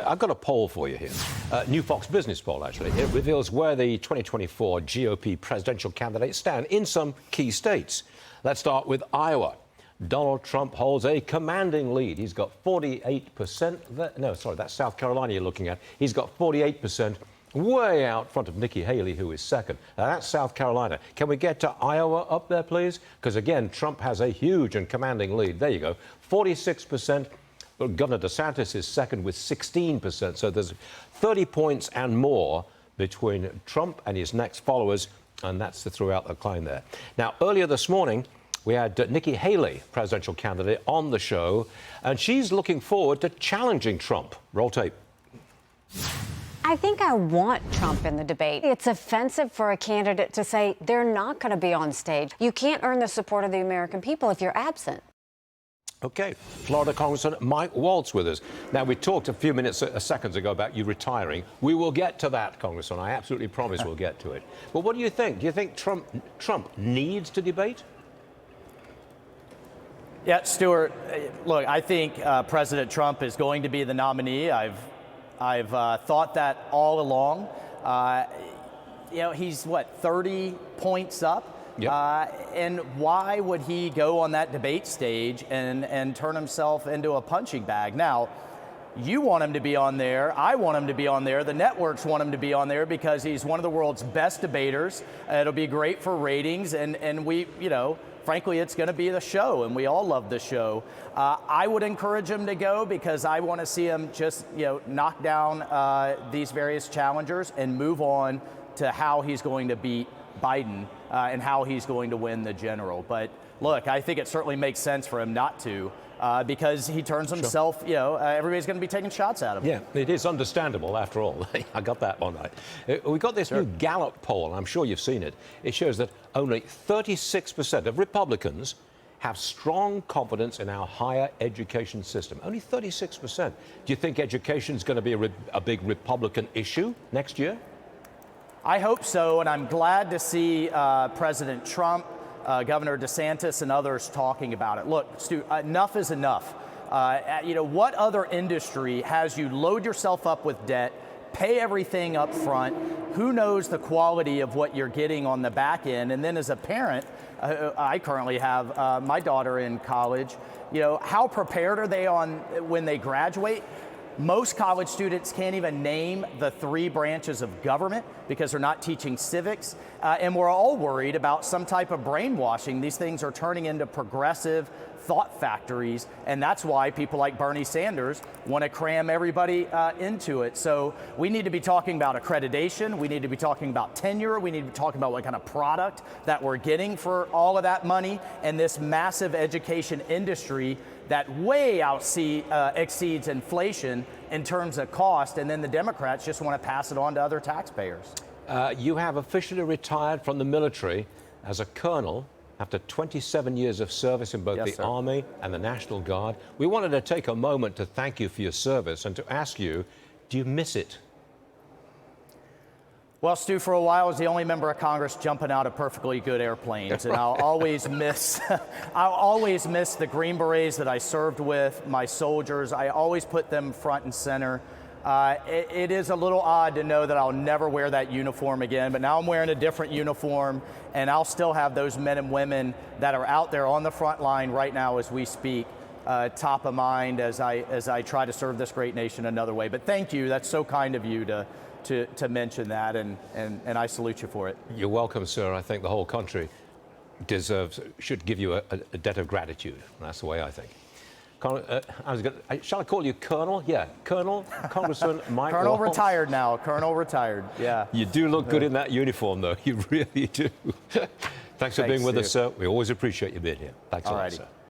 I've got a poll for you here. New Fox Business poll, actually. It reveals where the 2024 GOP presidential candidates stand in some key states. Let's start with Iowa. Donald Trump holds a commanding lead. He's got 48%. No, sorry, that's South Carolina you're looking at. He's got 48%, way out front of Nikki Haley, who is second. Now, that's South Carolina. Can we get to Iowa up there, please? Because, again, Trump has a huge and commanding lead. There you go, 46%. Well, Governor DeSantis is second with 16%. So there's 30 points and more between Trump and his next followers, and that's throughout the climb there. Now, earlier this morning, we had Nikki Haley, presidential candidate, on the show, and she's looking forward to challenging Trump. Roll tape. I think I want Trump in the debate. It's offensive for a candidate to say they're not going to be on stage. You can't earn the support of the American people if you're absent. Okay, Florida Congressman Mike Waltz with us. Now, we talked a few seconds ago about you retiring. We will get to that, Congressman. I absolutely promise we'll get to it. But what do you think? Do you think Trump needs to debate? Yeah, Stuart, look, I think President Trump is going to be the nominee. I've thought that all along. You know, he's, what, 30 points up? Yep. And why would he go on that debate stage and turn himself into a punching bag? Now, you want him to be on there. I want him to be on there. The networks want him to be on there because he's one of the world's best debaters. It'll be great for ratings. And we, you know, frankly, it's going to be the show, and we all love the show. I would encourage him to go because I want to see him just, you know, knock down these various challengers and move on to how he's going to beat Biden and how he's going to win the general. But look, I think it certainly makes sense for him not to because he turns himself, you know, everybody's going to be taking shots at him. Yeah, it is understandable after all. I got that one right. We got this new Gallup poll, and I'm sure you've seen it. It shows that only 36% of Republicans have strong confidence in our higher education system. Only 36%. Do you think education is going to be a big Republican issue next year? I hope so, and I'm glad to see President Trump, Governor DeSantis, and others talking about it. Look, Stu, enough is enough. You know, what other industry has you load yourself up with debt, pay everything up front? Who knows the quality of what you're getting on the back end? And then as a parent, I currently have my daughter in college. You know, how prepared are they on when they graduate? Most college students can't even name the 3 branches of government because they're not teaching civics. And we're all worried about some type of brainwashing. These things are turning into progressive thought factories. And that's why people like Bernie Sanders want to cram everybody into it. So we need to be talking about accreditation. We need to be talking about tenure. We need to be talking about what kind of product that we're getting for all of that money and this massive education industry that way exceeds inflation in terms of cost, and then the Democrats just want to pass it on to other taxpayers. You have officially retired from the military as a colonel after 27 years of service in both the Army and the National Guard. We wanted to take a moment to thank you for your service and to ask you, do you miss it? Well, Stu, for a while, I was the only member of Congress jumping out of perfectly good airplanes, and I'll always miss the Green Berets that I served with, my soldiers. I always put them front and center. It is a little odd to know that I'll never wear that uniform again, but now I'm wearing a different uniform, and I'll still have those men and women that are out there on the front line right now as we speak, top of mind as I try to serve this great nation another way. But thank you. That's so kind of you to mention that, and I salute you for it. You're welcome, sir. I think the whole country should give you a debt of gratitude. That's the way I think. Shall I call you Colonel? Yeah, Colonel, Congressman Mike Colonel Waltz. Retired now. Colonel retired, yeah. You do look good in that uniform, though. You really do. Thanks for being with us, sir. We always appreciate you being here. Thanks a lot, sir.